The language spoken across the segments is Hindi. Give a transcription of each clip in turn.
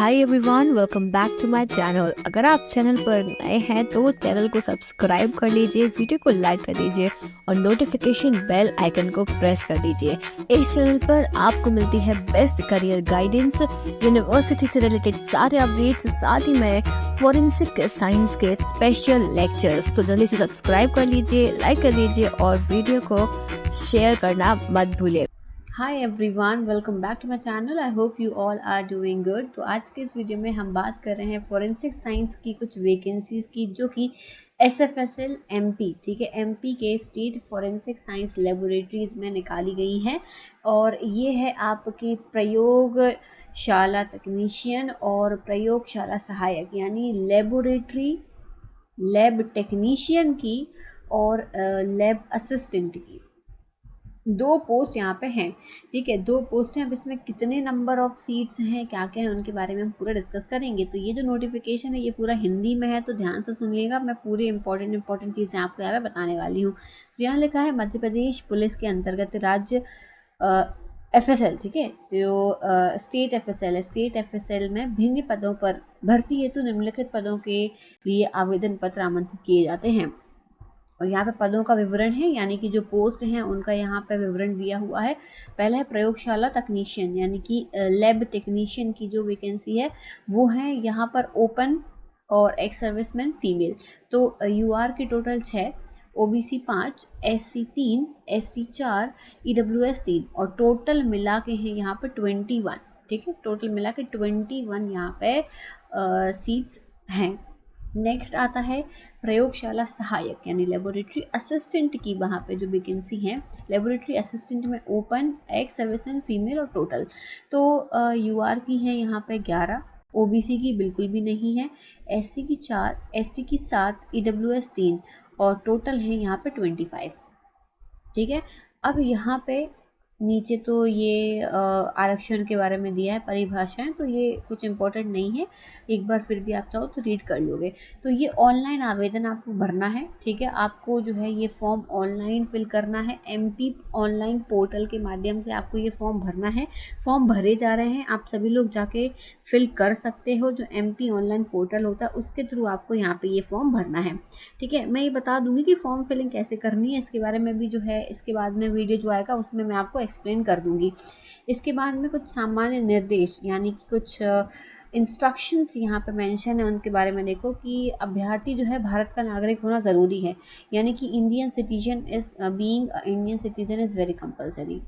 Hi everyone, welcome back to my channel. अगर आप चैनल पर नए हैं तो चैनल को सब्सक्राइब कर लीजिए, वीडियो को लाइक कर दीजिए और नोटिफिकेशन बेल आइकन को प्रेस कर दीजिए। इस चैनल पर आपको मिलती है बेस्ट करियर गाइडेंस, यूनिवर्सिटी से रिलेटेड सारे अपडेट्स, साथ ही में फोरेंसिक साइंस के स्पेशल लेक्चर्स। तो जल्दी से सब्सक्राइब कर लीजिए, लाइक कर लीजिए और वीडियो को शेयर करना मत भूलिए। Hi everyone, welcome back to my channel. I hope you all are doing good. तो आज के इस वीडियो में हम बात कर रहे हैं फोरेंसिक साइंस की कुछ वैकेंसीज की, जो कि SFSL MP, ठीक है, MP के स्टेट फोरेंसिक साइंस लेबोरेटरीज में निकाली गई है। और ये है आपकी प्रयोगशाला तकनीशियन और प्रयोगशाला सहायक, यानी लैब टेक्नीशियन की और लैब असिस्टेंट की दो पोस्ट यहाँ पे हैं। ठीक है, दो पोस्ट हैं। अब इसमें कितने नंबर ऑफ सीट्स हैं, क्या क्या है, उनके बारे में हम पूरा डिस्कस करेंगे। तो ये जो नोटिफिकेशन है ये पूरा हिंदी में है, तो ध्यान से सुनिएगा। मैं पूरी इंपॉर्टेंट चीज़ें आपको यहाँ पे बताने वाली हूँ। तो यहाँ लिखा है मध्य प्रदेश पुलिस के अंतर्गत राज्य FSL, ठीक है, जो स्टेट FSL है, स्टेट FSL में भिन्न पदों पर भर्ती हेतु निम्नलिखित पदों के लिए आवेदन पत्र आमंत्रित किए जाते हैं। और यहाँ पे पदों का विवरण है, यानी कि जो पोस्ट हैं उनका यहाँ पे विवरण दिया हुआ है। पहला है प्रयोगशाला तकनीशियन, यानी कि लैब टेक्नीशियन की जो वैकेंसी है वो है यहाँ पर ओपन, और एक्स सर्विसमैन फीमेल। तो UR की total 6, OBC 5, SC 3, ST 4, EWS 3 और टोटल मिला के हैं यहाँ पे 21। ठीक है, टोटल मिला के 21 यहाँ पे सीट्स हैं। नेक्स्ट आता है प्रयोगशाला सहायक, यानी लेबोरेटरी असिस्टेंट की। वहाँ पे जो वैकेंसी है लेबोरेटरी असिस्टेंट में ओपन, एक्स सर्विसमैन फीमेल और टोटल। तो UR की है यहाँ पे 11, OBC की बिल्कुल भी नहीं है, SC की 4, ST की 7, EWS 3 और टोटल है यहाँ पे 25। ठीक है, अब यहाँ पे नीचे तो ये आरक्षण के बारे में दिया है परिभाषाएं, तो ये कुछ इम्पोर्टेंट नहीं है, एक बार फिर भी आप चाहो तो रीड कर लोगे। तो ये ऑनलाइन आवेदन आपको भरना है। ठीक है, आपको जो है ये फॉर्म ऑनलाइन फिल करना है, MP ऑनलाइन पोर्टल के माध्यम से आपको ये फॉर्म भरना है। फॉर्म भरे जा रहे हैं, आप सभी लोग जाके फिल कर सकते हो। जो MP ऑनलाइन पोर्टल होता है उसके थ्रू आपको यहाँ पे ये फॉर्म भरना है। ठीक है, मैं ये बता दूंगी कि फॉर्म फिलिंग कैसे करनी है, इसके बारे में भी जो है इसके बाद में वीडियो जो आएगा उसमें मैं आपको एक्सप्लेन कर दूंगी। इसके बाद में कुछ सामान्य निर्देश, यानी कि कुछ इंस्ट्रक्शंस यहाँ पे मेंशन है, उनके बारे में देखो कि अभ्यर्थी जो है भारत का नागरिक होना ज़रूरी है, यानी कि Indian citizen is very compulsory.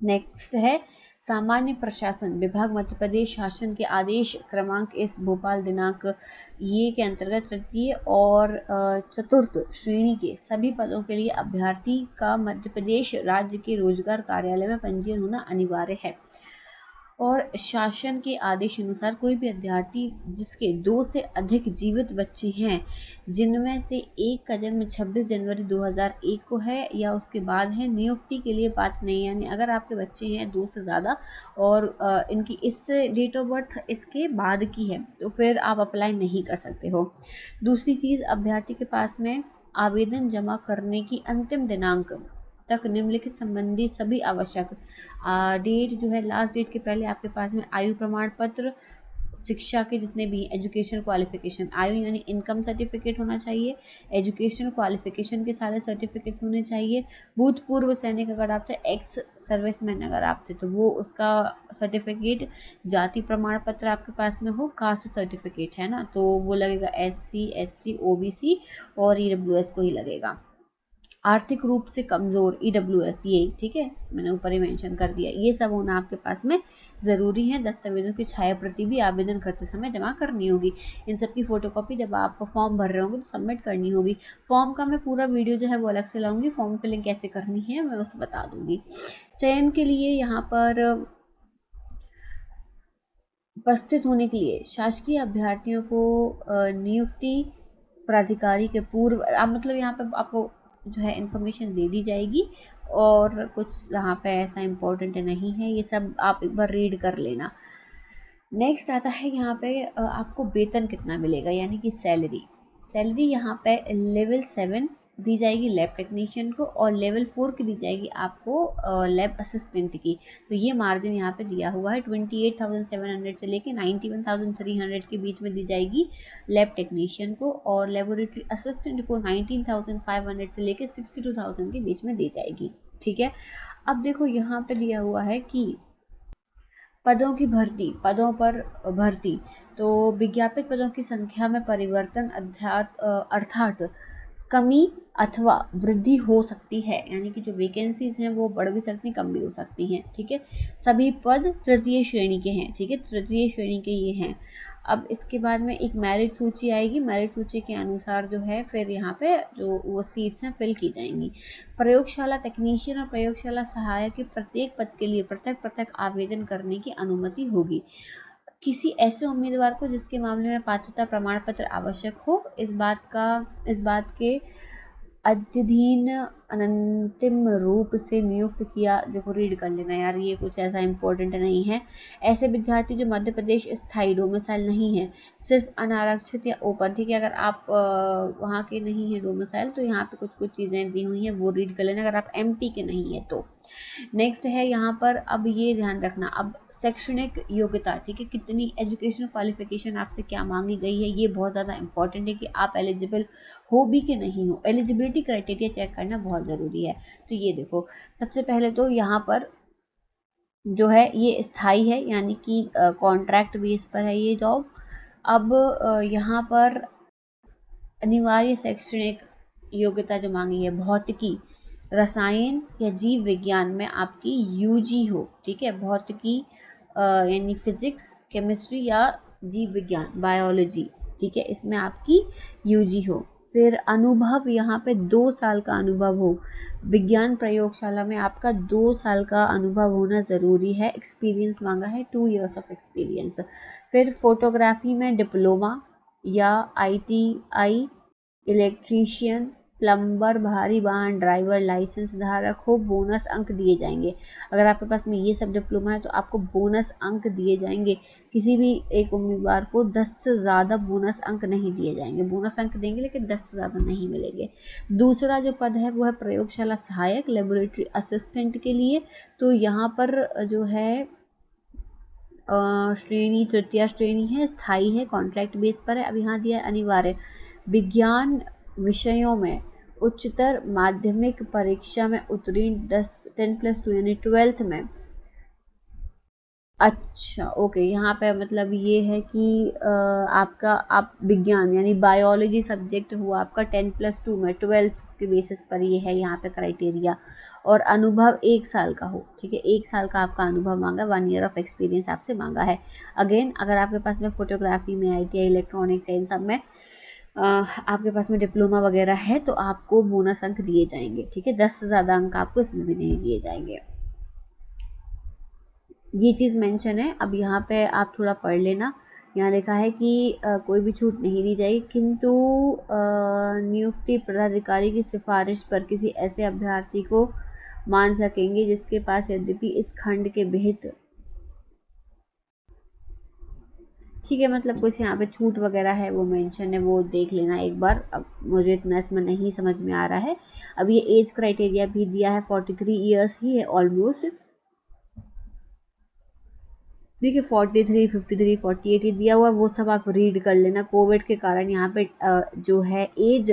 Next है सामान्य प्रशासन विभाग मध्य प्रदेश शासन के आदेश क्रमांक इस भोपाल दिनांक ये के अंतर्गत तृतीय और चतुर्थ श्रेणी के सभी पदों के लिए अभ्यर्थी का मध्य प्रदेश राज्य के रोजगार कार्यालय में पंजीयन होना अनिवार्य है। और शासन के आदेश अनुसार कोई भी अभ्यर्थी जिसके 2 से अधिक जीवित बच्चे हैं, जिनमें से एक का जन्म 26 जनवरी 2001 को है या उसके बाद है, नियुक्ति के लिए पात्र नहीं। यानी अगर आपके बच्चे हैं 2 से ज़्यादा और इनकी इस डेट ऑफ बर्थ इसके बाद की है, तो फिर आप अप्लाई नहीं कर सकते हो। दूसरी चीज़, अभ्यर्थी के पास में आवेदन जमा करने की अंतिम दिनांक तक निम्नलिखित संबंधी सभी आवश्यक डेट जो है, लास्ट डेट के पहले आपके पास में आयु प्रमाण पत्र, शिक्षा के जितने भी एजुकेशनल क्वालिफिकेशन, आयु यानी इनकम सर्टिफिकेट होना चाहिए, एजुकेशनल क्वालिफिकेशन के सारे सर्टिफिकेट्स होने चाहिए। भूतपूर्व सैनिक अगर आप थे, एक्स सर्विसमैन अगर आप थे, तो वो उसका सर्टिफिकेट, जाति प्रमाण पत्र आपके पास में हो, कास्ट सर्टिफिकेट है ना, तो वो लगेगा SC ST OBC और EWS को ही लगेगा। आर्थिक रूप से कमजोर EWS, ये ठीक है, मैंने ऊपर ही मेंशन कर दिया, ये सब होना आपके पास में ज़रूरी है। दस्तावेजों की छाया प्रति भी आवेदन करते समय जमा करनी होगी। इन सब की फोटोकॉपी जब आप फॉर्म भर रहे होंगे तो सबमिट करनी होगी। फॉर्म का मैं पूरा वीडियो जो है वो अलग से लाऊंगी, फॉर्म फिलिंग कैसे करनी है मैं उसे बता दूंगी। चयन के लिए यहाँ पर उपस्थित होने के लिए शासकीय अभ्यर्थियों को नियुक्ति प्राधिकारी के पूर्व, आप मतलब यहाँ पे आपको जो है इन्फॉर्मेशन दे दी जाएगी, और कुछ यहाँ पे ऐसा इम्पोर्टेंट नहीं है, ये सब आप एक बार रीड कर लेना। नेक्स्ट आता है यहाँ पे आपको वेतन कितना मिलेगा, यानी कि सैलरी। सैलरी यहाँ पे लेवल 7 दी जाएगी लैब टेक्नीशियन को और लेवल 4 की दी जाएगी आपको लैब असिस्टेंट की। तो ये मार्जिन यहाँ पे दिया हुआ है 28,700 से लेके 91,300 के बीच में दी जाएगी लैब टेक्नीशियन को और लेबोरेटरी असिस्टेंट को 19,500 से लेके 62,000 के बीच में दी जाएगी। ठीक है, अब देखो यहाँ पे दिया हुआ है कि पदों की भर्ती, पदों पर भर्ती, तो विज्ञापित पदों की संख्या में परिवर्तन अर्थात कमी अथवा वृद्धि हो सकती है, यानी कि जो वैकेंसीज हैं वो बढ़ भी सकती हैं, कम भी हो सकती हैं। ठीक है, सभी पद तृतीय श्रेणी के हैं। ठीक है, तृतीय श्रेणी के ये हैं। अब इसके बाद में एक मेरिट सूची आएगी, मेरिट सूची के अनुसार जो है फिर यहाँ पे जो वो सीट्स हैं फिल की जाएंगी। प्रयोगशाला टेक्नीशियन और प्रयोगशाला सहायक के प्रत्येक पद के लिए पृथक आवेदन करने की अनुमति होगी। किसी ऐसे उम्मीदवार को जिसके मामले में पात्रता प्रमाण पत्र आवश्यक हो, इस बात के अध्ययन अंतिम रूप से नियुक्त किया। देखो रीड कर लेना यार, ये कुछ ऐसा इंपॉर्टेंट नहीं है। ऐसे विद्यार्थी जो मध्य प्रदेश स्थायी डोमिसाइल नहीं है, सिर्फ अनारक्षित या ओपन। ठीक है, अगर आप वहाँ के नहीं है डोमिसाइल तो यहाँ पे कुछ चीज़ें दी हुई हैं वो रीड कर लेना, अगर आप MP के नहीं है तो। नेक्स्ट है यहाँ पर, अब ये ध्यान रखना, अब शैक्षणिक योग्यता। ठीक है, कितनी एजुकेशनल क्वालिफिकेशन आपसे क्या मांगी गई है, ये बहुत ज़्यादा इंपॉर्टेंट है कि आप एलिजिबल हो भी कि नहीं हो। एलिजिबिलिटी क्राइटेरिया चेक करना बहुत ज़रूरी है। तो ये देखो, सबसे पहले तो यहाँ पर जो है ये स्थाई है, यानी कि कॉन्ट्रैक्ट बेस पर है ये जॉब। अब यहाँ पर अनिवार्य शैक्षणिक योग्यता जो मांगी है, भौतिकी, रसायन या जीव विज्ञान में आपकी UG हो। ठीक है, भौतिकी यानी फिजिक्स, केमिस्ट्री या जीव विज्ञान, बायोलॉजी। ठीक है, इसमें आपकी UG हो। फिर अनुभव, यहाँ पे 2 साल का अनुभव हो। विज्ञान प्रयोगशाला में आपका 2 साल का अनुभव होना ज़रूरी है। एक्सपीरियंस मांगा है 2 years ऑफ एक्सपीरियंस। फिर फोटोग्राफी में डिप्लोमा या ITI, इलेक्ट्रीशियन, प्लम्बर, भारी वाहन ड्राइवर लाइसेंस धारक हो, बोनस अंक दिए जाएंगे। अगर आपके पास में ये सब डिप्लोमा है तो आपको बोनस अंक दिए जाएंगे। किसी भी एक उम्मीदवार को 10 से ज़्यादा बोनस अंक नहीं दिए जाएंगे। बोनस अंक देंगे लेकिन 10 से ज़्यादा नहीं मिलेंगे। दूसरा जो पद है वो है प्रयोगशाला सहायक, लेबोरेटरी असिस्टेंट के लिए। तो यहाँ पर जो है श्रेणी तृतीय श्रेणी है, स्थायी है, कॉन्ट्रैक्ट बेस पर है। अब यहाँ दिया है अनिवार्य विज्ञान विषयों में उच्चतर माध्यमिक परीक्षा में उत्तीर्ण 10+2 यानी 12th में। अच्छा ओके, यहाँ पे मतलब ये है कि आप विज्ञान यानी बायोलॉजी सब्जेक्ट हुआ आपका 10+2 में 12th के बेसिस पर ये है यहाँ पे क्राइटेरिया। और अनुभव 1 साल का हो। ठीक है, 1 साल का आपका अनुभव मांगा, 1 year ऑफ एक्सपीरियंस आपसे मांगा है। अगेन अगर आपके पास में फोटोग्राफी में, ITI, इलेक्ट्रॉनिक्स, इन सब में आपके पास में डिप्लोमा वगैरह है तो आपको बोनस अंक दिए जाएंगे। ठीक है, 10 से ज़्यादा अंक आपको इसमें भी नहीं दिए जाएंगे। ये चीज़ मेंशन है। अब यहाँ पे आप थोड़ा पढ़ लेना। यहाँ लिखा है कि कोई भी छूट नहीं दी जाएगी, किंतु नियुक्ति पदाधिकारी की सिफारिश पर किसी ऐसे अभ्यर्थी को मान सकेंगे जिसके पास यद्यपि इस खंड के विहित। ठीक है, मतलब कुछ यहाँ पे छूट वगैरह है वो मेंशन है, वो देख लेना एक बार। अब मुझे इतना इसमें नहीं समझ में आ रहा है। अब ये एज क्राइटेरिया भी दिया है, 43 years ही है ऑलमोस्ट। ठीक है, 43, 53, 48 दिया हुआ, वो सब आप रीड कर लेना। कोविड के कारण यहाँ पे जो है एज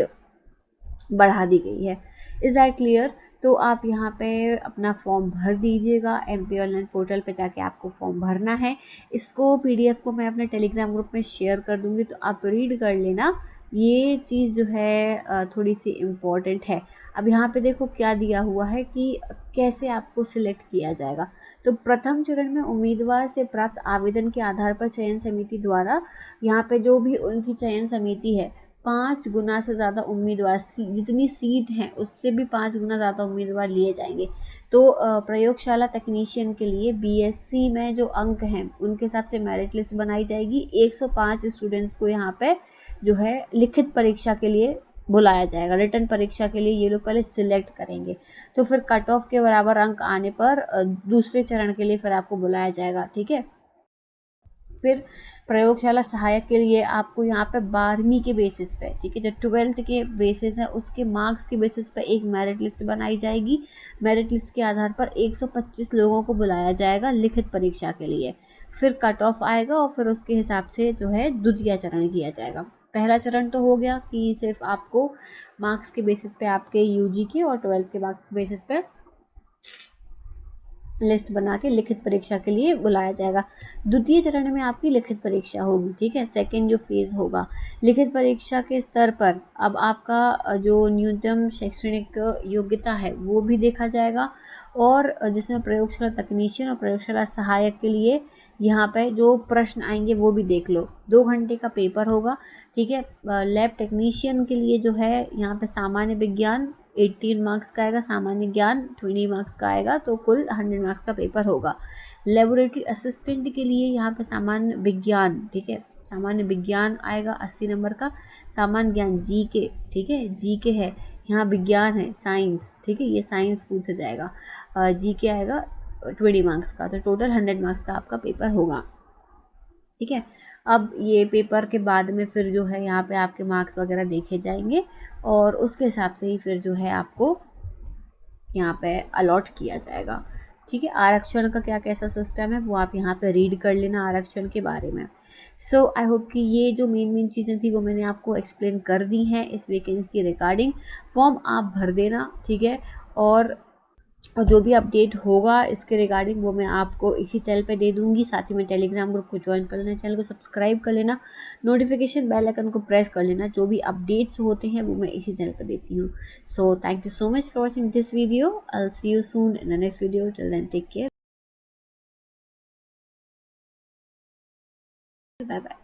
बढ़ा दी गई है। Is that clear? तो आप यहाँ पे अपना फॉर्म भर दीजिएगा। MP ऑनलाइन पोर्टल पे जाके आपको फॉर्म भरना है। इसको PDF को मैं अपने टेलीग्राम ग्रुप में शेयर कर दूंगी, तो आप रीड कर लेना। ये चीज़ जो है थोड़ी सी इम्पोर्टेंट है। अब यहाँ पे देखो क्या दिया हुआ है कि कैसे आपको सिलेक्ट किया जाएगा। तो प्रथम चरण में उम्मीदवार से प्राप्त आवेदन के आधार पर चयन समिति द्वारा, यहाँ पे जो भी उनकी चयन समिति है, 5 गुना से ज़्यादा उम्मीदवार, जितनी सीट हैं उससे भी 5 गुना ज़्यादा उम्मीदवार लिए जाएंगे। तो प्रयोगशाला टेक्नीशियन के लिए BSc में जो अंक हैं उनके हिसाब से मेरिट लिस्ट बनाई जाएगी। 105 स्टूडेंट्स को यहाँ पे जो है लिखित परीक्षा के लिए बुलाया जाएगा। रिटर्न परीक्षा के लिए ये लोग पहले सिलेक्ट करेंगे, तो फिर कट ऑफ के बराबर अंक आने पर दूसरे चरण के लिए फिर आपको बुलाया जाएगा। ठीक है, फिर प्रयोगशाला सहायक के लिए आपको यहाँ पे 12वीं के बेसिस पे, ठीक है, जो 12th के बेसिस है उसके मार्क्स के बेसिस पे एक मेरिट लिस्ट बनाई जाएगी। मेरिट लिस्ट के आधार पर 125 लोगों को बुलाया जाएगा लिखित परीक्षा के लिए। फिर कट ऑफ आएगा और फिर उसके हिसाब से जो है द्वितीय चरण किया जाएगा। पहला चरण तो हो गया कि सिर्फ आपको मार्क्स के बेसिस पे आपके यूजी के और 12th के मार्क्स के बेसिस पे लिस्ट बना के लिखित परीक्षा के लिए बुलाया जाएगा। द्वितीय चरण में आपकी लिखित परीक्षा होगी, ठीक है। सेकेंड जो फेज होगा लिखित परीक्षा के स्तर पर अब आपका जो न्यूनतम शैक्षणिक योग्यता है वो भी देखा जाएगा, और जिसमें प्रयोगशाला तकनीशियन और प्रयोगशाला सहायक के लिए यहाँ पे जो प्रश्न आएंगे वो भी देख लो। 2 घंटे का पेपर होगा, ठीक है। लैब टेक्नीशियन के लिए जो है यहाँ पे सामान्य विज्ञान 18 मार्क्स का आएगा, सामान्य ज्ञान 20 मार्क्स का आएगा, तो कुल 100 मार्क्स का पेपर होगा। लेबोरेटरी असिस्टेंट के लिए यहाँ पे सामान्य विज्ञान, ठीक है, सामान्य विज्ञान आएगा 80 नंबर का, सामान्य ज्ञान जीके, ठीक है, जीके है, यहाँ विज्ञान है साइंस, ठीक है, ये साइंस पूछा जाएगा। जीके आएगा 20 मार्क्स का, तो टोटल 100 मार्क्स का आपका पेपर होगा, ठीक है। अब ये पेपर के बाद में फिर जो है यहाँ पे आपके मार्क्स वगैरह देखे जाएंगे और उसके हिसाब से ही फिर जो है आपको यहाँ पे अलॉट किया जाएगा, ठीक है। आरक्षण का क्या कैसा सिस्टम है वो आप यहाँ पे रीड कर लेना आरक्षण के बारे में। सो आई होप कि ये जो मेन चीज़ें थी वो मैंने आपको एक्सप्लेन कर दी हैं इस वैकेंसी की रिगार्डिंग। फॉर्म आप भर देना, ठीक है, और जो भी अपडेट होगा इसके रिगार्डिंग वो मैं आपको इसी चैनल पे दे दूंगी। साथ ही में टेलीग्राम ग्रुप को ज्वाइन कर लेना, चैनल को सब्सक्राइब कर लेना, नोटिफिकेशन बेल आइकन को प्रेस कर लेना, जो भी अपडेट्स होते हैं वो मैं इसी चैनल पर देती हूँ। So thank you so much for watching this video. I will see you soon in the next video. Till then take care, bye bye.